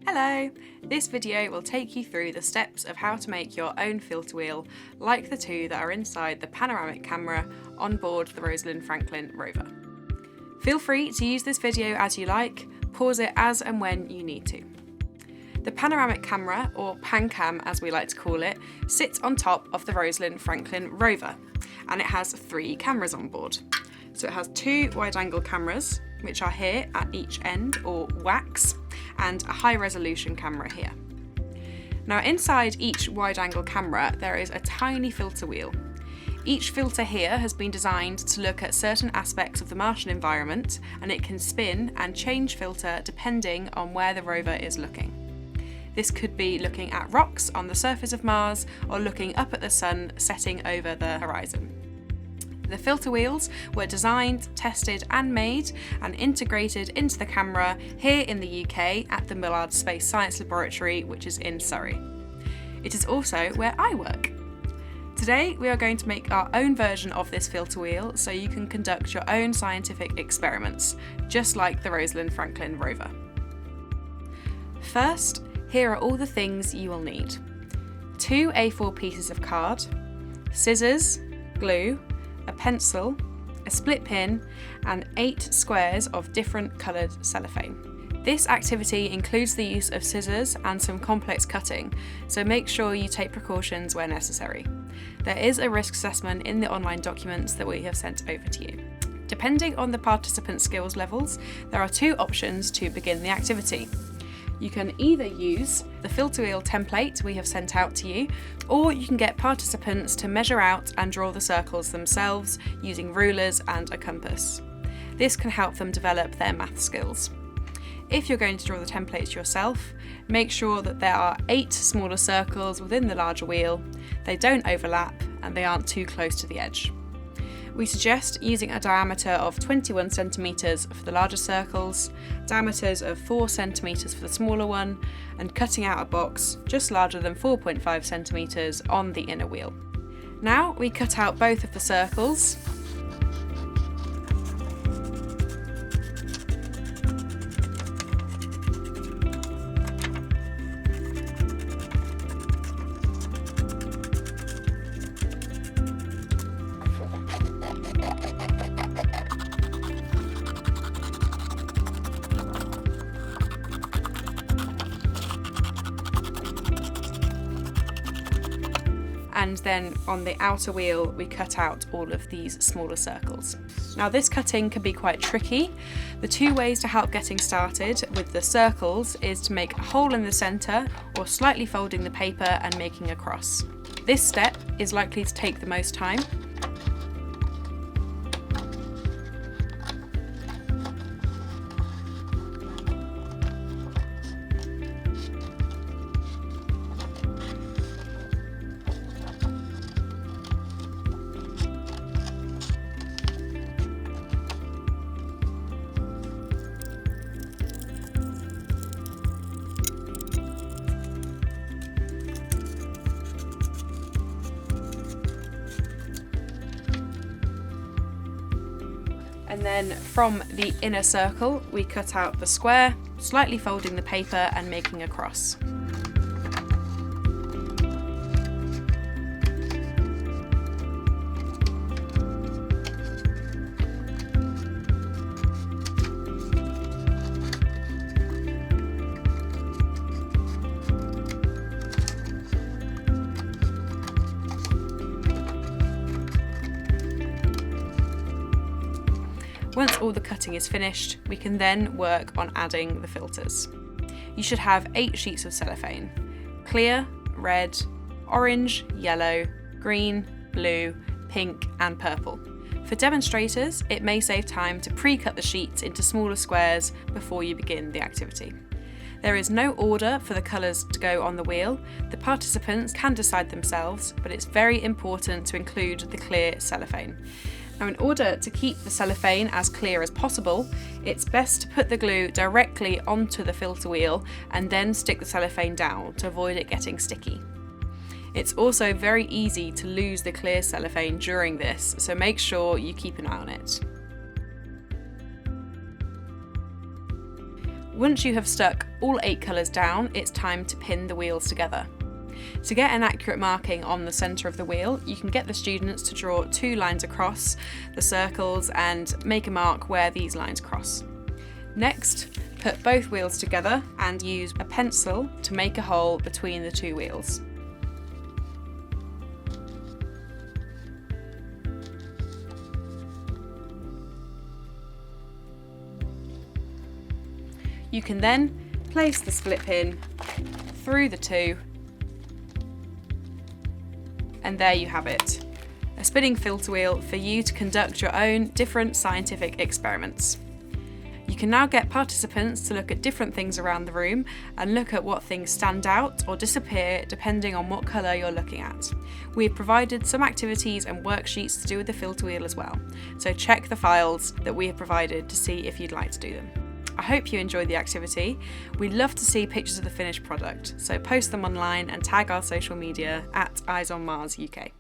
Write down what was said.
Hello! This video will take you through the steps of how to make your own filter wheel like the two that are inside the panoramic camera on board the Rosalind Franklin Rover. Feel free to use this video as you like, pause it as and when you need to. The panoramic camera, or PanCam as we like to call it, sits on top of the Rosalind Franklin Rover and it has 3 cameras on board. So it has 2 wide-angle cameras, which are here at each end, or WACs, and a high-resolution camera here. Now inside each wide-angle camera there is a tiny filter wheel. Each filter here has been designed to look at certain aspects of the Martian environment, and it can spin and change filter depending on where the rover is looking. This could be looking at rocks on the surface of Mars or looking up at the sun setting over the horizon. The filter wheels were designed, tested and made and integrated into the camera here in the UK at the Millard Space Science Laboratory, which is in Surrey. It is also where I work. Today we are going to make our own version of this filter wheel so you can conduct your own scientific experiments, just like the Rosalind Franklin Rover. First, here are all the things you will need. 2 A4 pieces of card, scissors, glue, a pencil, a split pin, and 8 squares of different coloured cellophane. This activity includes the use of scissors and some complex cutting, so make sure you take precautions where necessary. There is a risk assessment in the online documents that we have sent over to you. Depending on the participants' skills levels, there are 2 options to begin the activity. You can either use the filter wheel template we have sent out to you, or you can get participants to measure out and draw the circles themselves using rulers and a compass. This can help them develop their math skills. If you're going to draw the templates yourself, make sure that there are 8 smaller circles within the larger wheel, they don't overlap and they aren't too close to the edge. We suggest using a diameter of 21 centimetres for the larger circles, diameters of 4 centimetres for the smaller one, and cutting out a box just larger than 4.5 centimetres on the inner wheel. Now we cut out both of the circles. And then on the outer wheel we cut out all of these smaller circles. Now this cutting can be quite tricky. The 2 ways to help getting started with the circles is to make a hole in the centre or slightly folding the paper and making a cross. This step is likely to take the most time. And then from the inner circle we cut out the square, slightly folding the paper and making a cross. Once all the cutting is finished, we can then work on adding the filters. You should have 8 sheets of cellophane: clear, red, orange, yellow, green, blue, pink and purple. For demonstrators, it may save time to pre-cut the sheets into smaller squares before you begin the activity. There is no order for the colours to go on the wheel. The participants can decide themselves, but it's very important to include the clear cellophane. Now, in order to keep the cellophane as clear as possible, it's best to put the glue directly onto the filter wheel and then stick the cellophane down to avoid it getting sticky. It's also very easy to lose the clear cellophane during this, so make sure you keep an eye on it. Once you have stuck all 8 colours down, it's time to pin the wheels together. To get an accurate marking on the centre of the wheel, you can get the students to draw 2 lines across the circles and make a mark where these lines cross. Next, put both wheels together and use a pencil to make a hole between the 2 wheels. You can then place the split pin through the 2, and there you have it, a spinning filter wheel for you to conduct your own different scientific experiments. You can now get participants to look at different things around the room and look at what things stand out or disappear depending on what colour you're looking at. We have provided some activities and worksheets to do with the filter wheel as well, so check the files that we have provided to see if you'd like to do them. I hope you enjoyed the activity. We'd love to see pictures of the finished product, so post them online and tag our social media at Eyes on Mars UK.